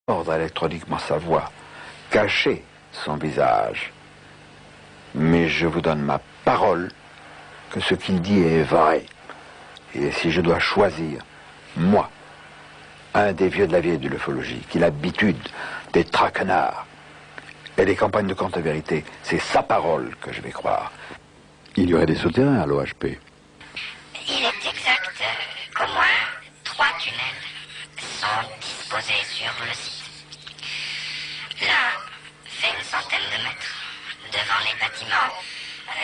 Ordre électroniquement sa voix, cacher son visage. Mais je vous donne ma parole que ce qu'il dit est vrai. Et si je dois choisir, moi, un des vieux de la vieille de l'ufologie, qui a l'habitude des traquenards et des campagnes de contre-vérité, c'est sa parole que je vais croire. Il y aurait des souterrains à l'OHP. Il est exact qu'au moins 3 tunnels sont disposés sur le site. L'un fait une centaine de mètres devant les bâtiments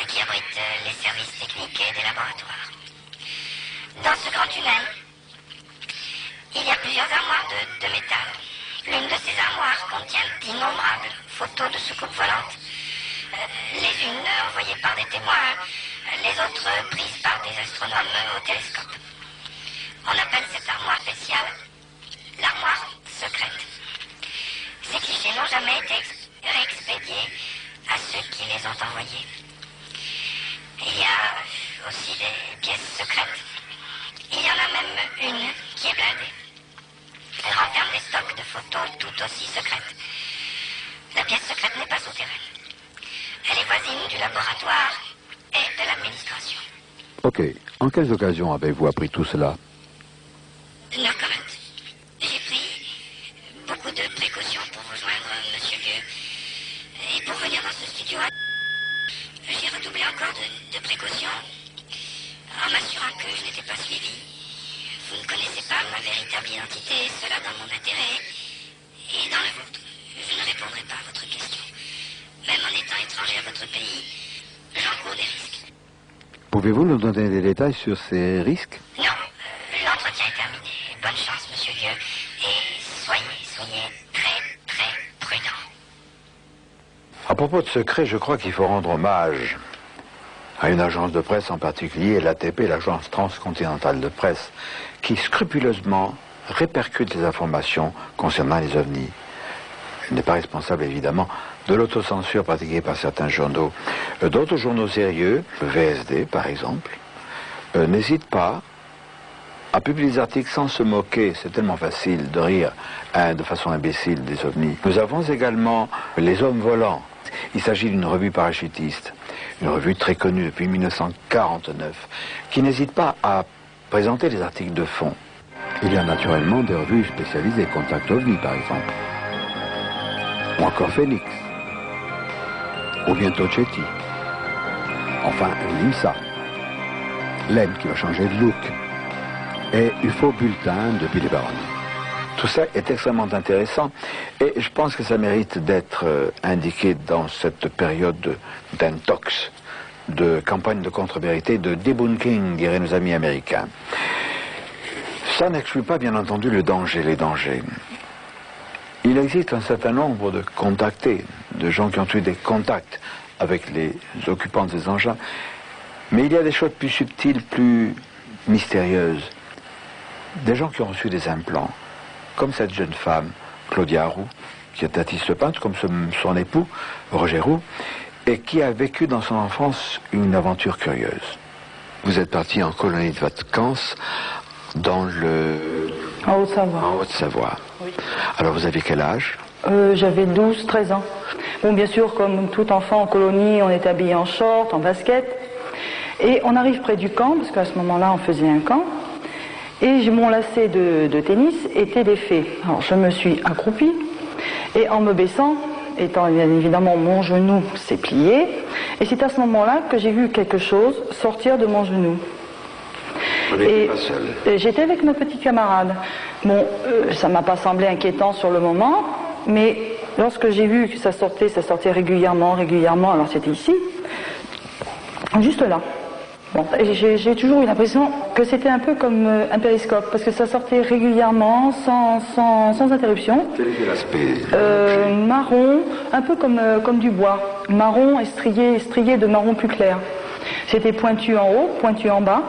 qui abritent les services techniques et des laboratoires. Dans ce grand tunnel, il y a plusieurs armoires de métal. L'une de ces armoires contient d'innombrables photos de soucoupes volantes. Les unes envoyées par des témoins, les autres prises par des astronomes au télescope. On appelle cette armoire spéciale l'armoire secrète. Ces clichés n'ont jamais été réexpédiés à ceux qui les ont envoyés. Il y a aussi des pièces secrètes. Il y en a même une qui est blindée. Elle renferme des stocks de photos tout aussi secrètes. La pièce secrète n'est pas souterraine. Elle est voisine du laboratoire et de l'administration. Ok. En quelles occasions avez-vous appris tout cela? No comment. J'ai pris beaucoup de précautions pour rejoindre Monsieur Vieux. Et pour venir dans ce studio, j'ai redoublé encore de précautions en m'assurant que je n'étais pas suivi. Vous ne connaissez pas ma véritable identité, cela dans mon intérêt et dans le vôtre. Je ne répondrai pas à votre question. Même en étant étranger à votre pays, j'encours des risques. Pouvez-vous nous donner des détails sur ces risques? Non, l'entretien est terminé. Bonne chance, Monsieur Vieux, et soyez très prudent. À propos de secret, je crois qu'il faut rendre hommage à une agence de presse en particulier, l'ATP, l'agence transcontinentale de presse, qui scrupuleusement répercute les informations concernant les ovnis. Elle n'est pas responsable, évidemment, de l'autocensure pratiquée par certains journaux. D'autres journaux sérieux, le VSD par exemple, n'hésitent pas à publier des articles sans se moquer. C'est tellement facile de rire de façon imbécile des ovnis. Nous avons également Les Hommes Volants. Il s'agit d'une revue parachutiste, une revue très connue depuis 1949, qui n'hésite pas à présenter des articles de fond. Il y a naturellement des revues spécialisées, Contact OVNI par exemple, ou encore Phoenix, ou bientôt Chetty, enfin l'IMSA, l'EM qui va changer de look, et UFO Bulletin de Billy Barron. Tout ça est extrêmement intéressant et je pense que ça mérite d'être indiqué dans cette période d'intox, de campagne de contre-vérité, de debunking, diraient nos amis américains. Ça n'exclut pas, bien entendu, les dangers. Il existe un certain nombre de contactés, de gens qui ont eu des contacts avec les occupants de ces engins, mais il y a des choses plus subtiles, plus mystérieuses. Des gens qui ont reçu des implants, comme cette jeune femme, Claudia Roux, qui est artiste peintre, comme son époux, Roger Roux, et qui a vécu dans son enfance une aventure curieuse. Vous êtes parti en colonie de vacances dans en Haute-Savoie. En Haute-Savoie. Oui. Alors vous aviez quel âge? J'avais 12-13 ans. Bon, bien sûr, comme tout enfant en colonie, on est habillé en short, en basket. Et on arrive près du camp, parce qu'à ce moment-là, on faisait un camp. Et mon lacet de tennis était défait. Alors je me suis accroupie et en me baissant, étant bien évidemment mon genou s'est plié, et c'est à ce moment-là que j'ai vu quelque chose sortir de mon genou. Vous n'étiez pas seul? J'étais avec ma petite camarade. Bon, ça m'a pas semblé inquiétant sur le moment, mais lorsque j'ai vu que ça sortait régulièrement, alors c'était ici, juste là. Bon, j'ai toujours eu l'impression que c'était un peu comme un périscope, parce que ça sortait régulièrement, sans interruption. Quel était l'aspect? Marron, un peu comme du bois. Marron strié de marron plus clair. C'était pointu en haut, pointu en bas,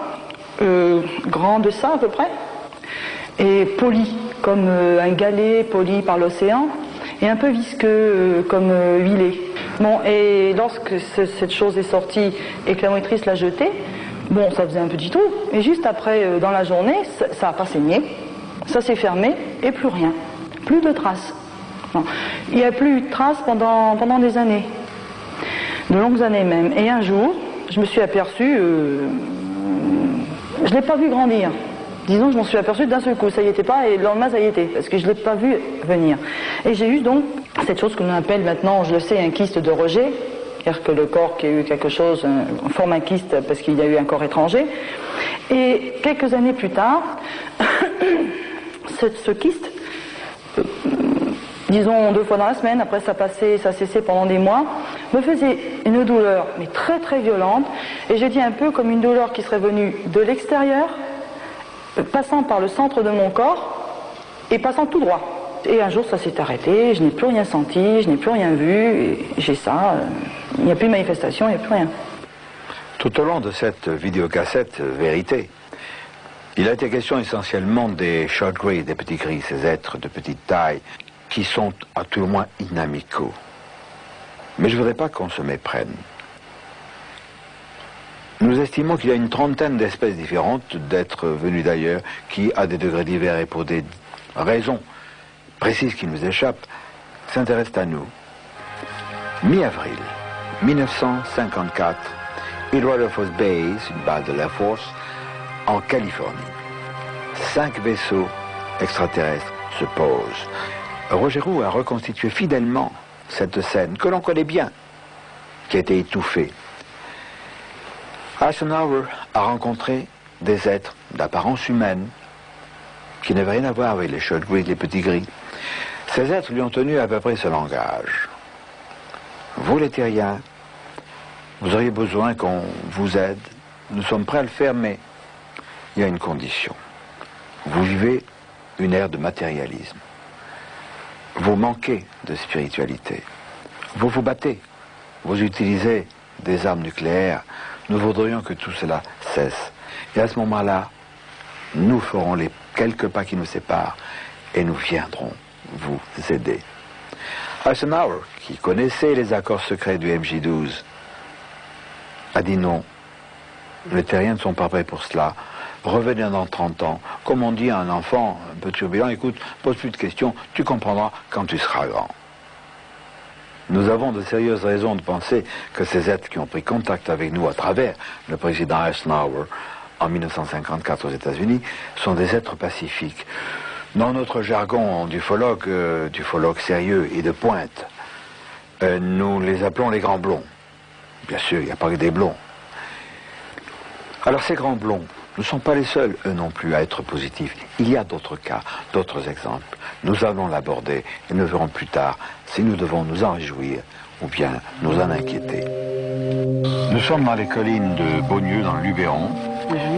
grand de ça à peu près, et poli, comme un galet poli par l'océan, et un peu visqueux, comme huilé. Bon, et lorsque cette chose est sortie et que la monitrice l'a jetée, bon, ça faisait un petit trou. Et juste après, dans la journée, ça n'a pas saigné, ça s'est fermé et plus rien. Plus de traces. Non. Il n'y a plus eu de traces pendant des années, de longues années même. Et un jour, je me suis aperçue, je ne l'ai pas vu grandir. Disons, je m'en suis aperçue d'un seul coup, ça y était pas, et le lendemain, ça y était, parce que je ne l'ai pas vu venir. Et j'ai eu donc cette chose que l'on appelle maintenant, je le sais, un kyste de rejet, c'est-à-dire que le corps qui a eu quelque chose forme un kyste parce qu'il y a eu un corps étranger. Et quelques années plus tard, ce kyste, disons 2 fois dans la semaine, après ça cessait pendant des mois, me faisait une douleur, mais très très violente, et j'ai dit un peu comme une douleur qui serait venue de l'extérieur, passant par le centre de mon corps et passant tout droit. Et un jour ça s'est arrêté, je n'ai plus rien senti, je n'ai plus rien vu, et j'ai ça, il n'y a plus de manifestation, il n'y a plus rien. Tout au long de cette vidéocassette Vérité, il a été question essentiellement des short gris, des petits gris, ces êtres de petite taille, qui sont à tout le moins inamicaux. Mais je ne voudrais pas qu'on se méprenne. Nous estimons qu'il y a une trentaine d'espèces différentes d'êtres venus d'ailleurs qui, à des degrés divers et pour des raisons précises qui nous échappent, s'intéressent à nous. Mi-avril 1954, île Rutherford Base, une base de l'Air Force, en Californie. 5 vaisseaux extraterrestres se posent. Roger Roux a reconstitué fidèlement cette scène que l'on connaît bien, qui a été étouffée. Eisenhower a rencontré des êtres d'apparence humaine qui n'avaient rien à voir avec les short gris, les petits gris. Ces êtres lui ont tenu à peu près ce langage. Vous les terriens, vous auriez besoin qu'on vous aide. Nous sommes prêts à le faire, mais il y a une condition. Vous vivez une ère de matérialisme. Vous manquez de spiritualité. Vous vous battez. Vous utilisez des armes nucléaires. Nous voudrions que tout cela cesse. Et à ce moment-là, nous ferons les quelques pas qui nous séparent et nous viendrons vous aider. Eisenhower, qui connaissait les accords secrets du MJ-12, a dit non. Les terriens ne sont pas prêts pour cela. Revenez dans 30 ans. Comme on dit à un enfant un peu turbulent, écoute, pose plus de questions, tu comprendras quand tu seras grand. Nous avons de sérieuses raisons de penser que ces êtres qui ont pris contact avec nous à travers le président Eisenhower en 1954 aux États-Unis sont des êtres pacifiques. Dans notre jargon d'ufologue sérieux et de pointe, nous les appelons les grands blonds. Bien sûr, il n'y a pas que des blonds. Alors ces grands blonds ne sont pas les seuls, eux non plus, à être positifs. Il y a d'autres cas, d'autres exemples. Nous allons l'aborder et nous verrons plus tard si nous devons nous en réjouir ou bien nous en inquiéter. Nous sommes dans les collines de Beaunieu, dans le Luberon,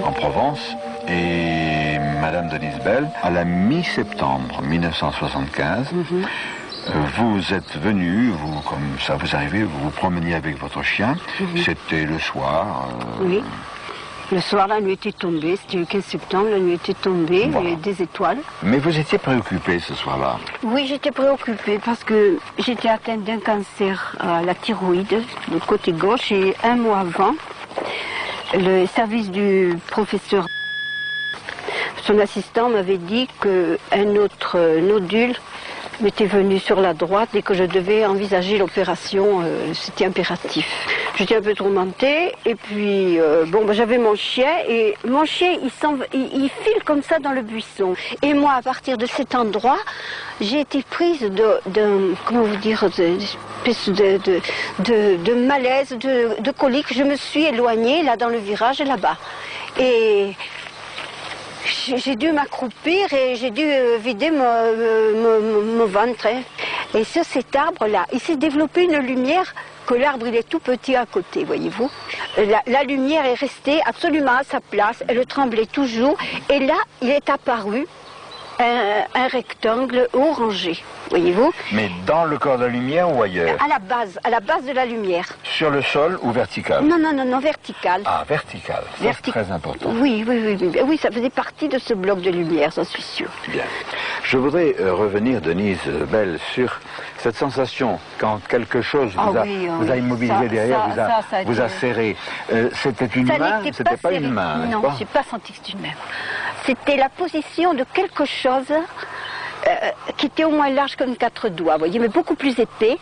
en Provence, et Madame Denise Bell, à la mi-septembre 1975, vous êtes venue, vous, comme ça vous arrivez, vous vous promeniez avec votre chien, c'était le soir. Oui. Le soir, la nuit était tombée, c'était le 15 septembre, la nuit était tombée, voilà. Il y avait des étoiles. Mais vous étiez préoccupée ce soir-là? Oui, j'étais préoccupée parce que j'étais atteinte d'un cancer à la thyroïde, du côté gauche, et un mois avant, le service du professeur, son assistant m'avait dit qu'un autre nodule m'était venu sur la droite et que je devais envisager l'opération, c'était impératif. J'étais un peu tourmentée et puis j'avais mon chien et mon chien il file comme ça dans le buisson. Et moi à partir de cet endroit, j'ai été prise de malaise, de colique. Je me suis éloignée là dans le virage là-bas. Et j'ai dû m'accroupir et j'ai dû vider mon ventre. Et sur cet arbre-là, il s'est développé une lumière, que l'arbre il est tout petit à côté, voyez-vous. La lumière est restée absolument à sa place, elle tremblait toujours. Et là, il est apparu un rectangle orangé, voyez-vous. Mais dans le corps de la lumière ou ailleurs? À la base de la lumière. Sur le sol ou vertical? Non, vertical. Ah, vertical, c'est très important. Oui, ça faisait partie de ce bloc de lumière, j'en suis sûre. Bien. Je voudrais revenir, Denise Bell, sur cette sensation quand quelque chose vous a immobilisé derrière, vous a serré. C'était une main? C'était pas une main, n'est-ce pas? Non, je n'ai pas senti que c'était une main. C'était la position de quelque chose qui était au moins large comme 4 doigts, vous voyez, mais beaucoup plus épais,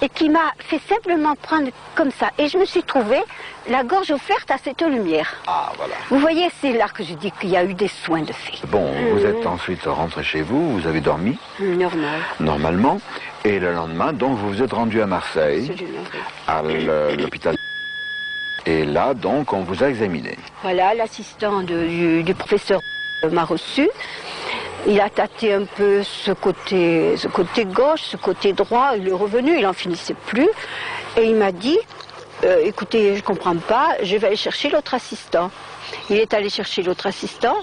et qui m'a fait simplement prendre comme ça. Et je me suis trouvée la gorge offerte à cette lumière. Ah, voilà. Vous voyez, c'est là que je dis qu'il y a eu des soins de fait. Bon, vous êtes ensuite rentré chez vous, vous avez dormi Normal. normalement, et le lendemain, donc, vous vous êtes rendu à Marseille, Absolument, oui. à l'hôpital. Et là, donc, on vous a examiné. Voilà, l'assistant du professeur m'a reçu. Il a tâté un peu ce côté gauche, ce côté droit. Il est revenu, il n'en finissait plus. Et il m'a dit, écoutez, je ne comprends pas, je vais aller chercher l'autre assistant. Il est allé chercher l'autre assistant.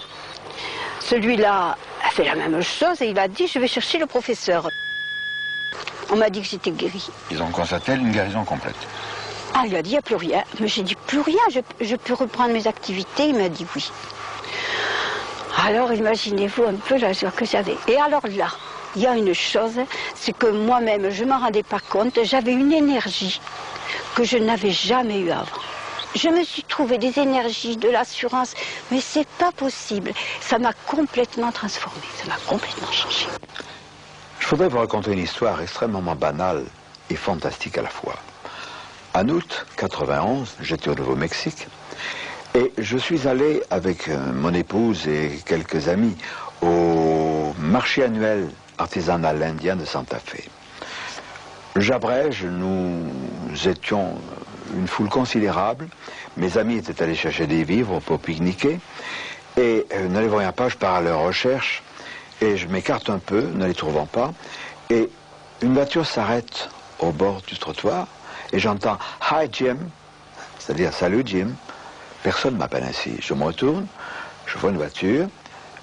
Celui-là a fait la même chose et il a dit, je vais chercher le professeur. On m'a dit que j'étais guérie. Ils ont constaté une guérison complète. Ah, il a dit, il n'y a plus rien. Mais j'ai dit, plus rien, je peux reprendre mes activités. Il m'a dit oui. Alors imaginez-vous un peu la joie que j'avais. Et alors là, il y a une chose, c'est que moi-même, je ne m'en rendais pas compte, j'avais une énergie que je n'avais jamais eue avant. Je me suis trouvé des énergies, de l'assurance, mais c'est pas possible. Ça m'a complètement transformée, ça m'a complètement changé. Je voudrais vous raconter une histoire extrêmement banale et fantastique à la fois. En août 91, j'étais au Nouveau-Mexique et je suis allé avec mon épouse et quelques amis au marché annuel artisanal indien de Santa Fe. J'abrège, nous étions une foule considérable. Mes amis étaient allés chercher des vivres pour pique-niquer et ne les voyant pas, je pars à leur recherche et je m'écarte un peu, ne les trouvant pas, et une voiture s'arrête au bord du trottoir et j'entends « Hi Jim », c'est-à-dire « Salut Jim ». Personne ne m'appelle ainsi. Je me retourne, je vois une voiture,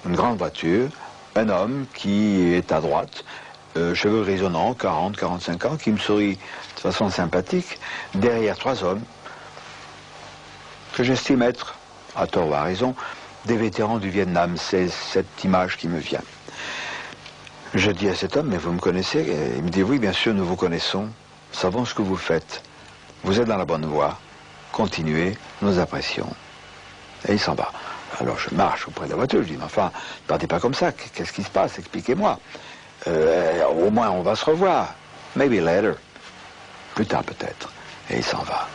une grande voiture, un homme qui est à droite, cheveux grisonnants, 40, 45 ans, qui me sourit de façon sympathique, derrière 3 hommes que j'estime être, à tort ou à raison, des vétérans du Vietnam. C'est cette image qui me vient. Je dis à cet homme, mais vous me connaissez? Et il me dit, oui, bien sûr, nous vous connaissons. Nous savons ce que vous faites. Vous êtes dans la bonne voie. Continuez, nous apprécions. Et il s'en va. Alors je marche auprès de la voiture, je dis, mais enfin, ne partez pas comme ça, qu'est-ce qui se passe? Expliquez-moi. Au moins on va se revoir. Maybe later. Plus tard peut-être. Et il s'en va.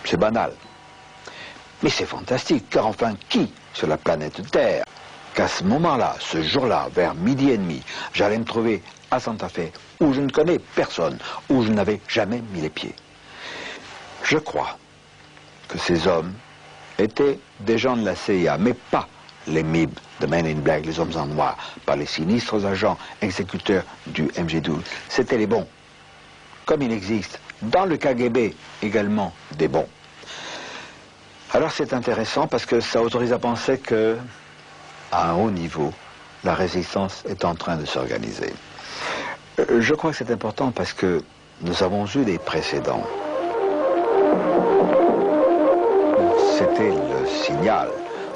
C'est banal. Mais c'est fantastique, car enfin, qui sur la planète Terre, qu'à ce moment-là, ce jour-là, vers 12h30, j'allais me trouver à Santa Fe, où je ne connais personne, où je n'avais jamais mis les pieds. Je crois que ces hommes étaient des gens de la CIA, mais pas les MIB, de Men in Black, les hommes en noir, pas les sinistres agents exécuteurs du MJ12. C'était les bons. Comme il existe dans le KGB également des bons. Alors c'est intéressant parce que ça autorise à penser que, à un haut niveau, la résistance est en train de s'organiser. Je crois que c'est important parce que nous avons eu des précédents. C'était le signal,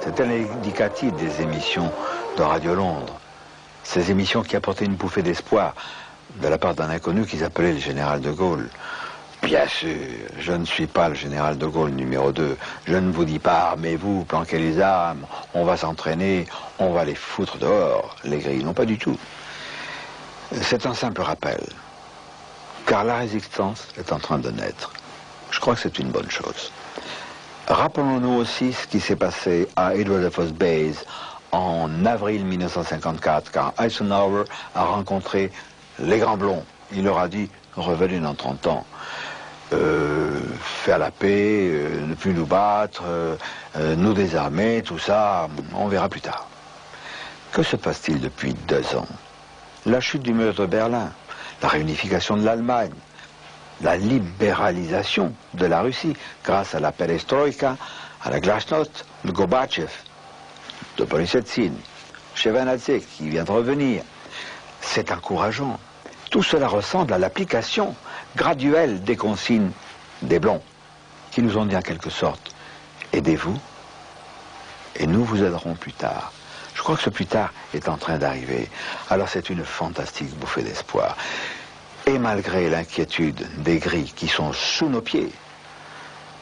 c'était l'indicatif des émissions de Radio Londres. Ces émissions qui apportaient une bouffée d'espoir de la part d'un inconnu qu'ils appelaient le général de Gaulle. Bien sûr, je ne suis pas le général de Gaulle numéro 2. Je ne vous dis pas, armez-vous, planquez les armes, on va s'entraîner, on va les foutre dehors, les grilles. Non, pas du tout. C'est un simple rappel. Car la résistance est en train de naître. Je crois que c'est une bonne chose. Rappelons-nous aussi ce qui s'est passé à Edward Air Force Base en avril 1954, quand Eisenhower a rencontré les grands blonds. Il leur a dit, revenez dans 30 ans, faire la paix, ne plus nous battre, nous désarmer, tout ça, on verra plus tard. Que se passe-t-il depuis 2 ans? La chute du mur de Berlin, la réunification de l'Allemagne, la libéralisation de la Russie grâce à la perestroïka, à la glasnost de Gorbatchev, de Boris Yeltsin, Shevardnadze qui vient de revenir. C'est encourageant. Tout cela ressemble à l'application graduelle des consignes des blonds qui nous ont dit en quelque sorte, aidez-vous et nous vous aiderons plus tard. Je crois que ce plus tard est en train d'arriver. Alors c'est une fantastique bouffée d'espoir. Et malgré l'inquiétude des grilles qui sont sous nos pieds,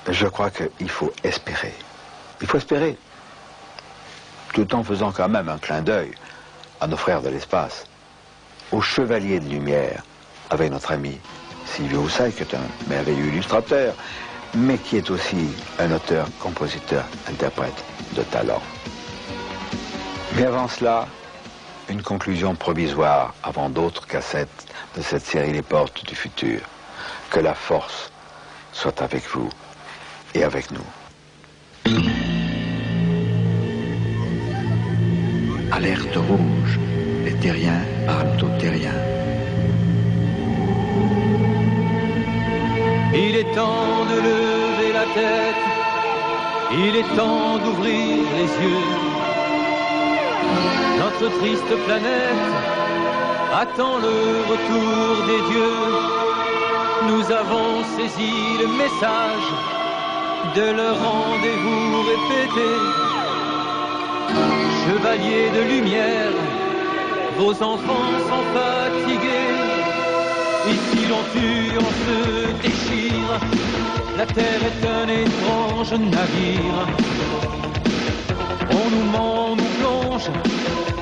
je crois qu'il faut espérer. Il faut espérer. Tout en faisant quand même un clin d'œil à nos frères de l'espace. au Chevalier de Lumière, avec notre ami Silvio Houssaye, qui est un merveilleux illustrateur, mais qui est aussi un auteur, compositeur, interprète de talent. Mais avant cela, une conclusion provisoire avant d'autres cassettes de cette série Les Portes du Futur. Que la force soit avec vous et avec nous. Alerte rouge. Les terriens parlent aux terriens. Il est temps de lever la tête, il est temps d'ouvrir les yeux. Notre triste planète attend le retour des dieux. Nous avons saisi le message de leur rendez-vous répété. Chevaliers de lumière, vos enfants sont fatigués. Ici l'on tue, on se déchire. La terre est un étrange navire. On nous ment, on nous plonge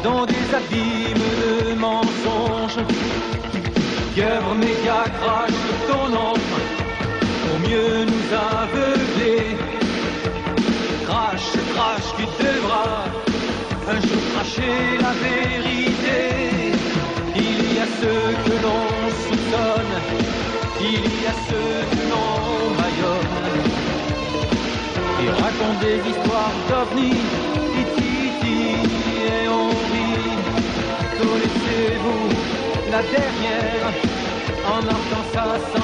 dans des abîmes de mensonges. Guerre méga crache ton ombre pour mieux nous aveugler. Crache, crache, tu devras un jour cracher la vérité. Il y a ceux que l'on soupçonne, il y a ceux que l'on bâillonne. Ils racontent des histoires d'ovnis, Titi et Henri. Connaissez-vous la dernière en entendant ça?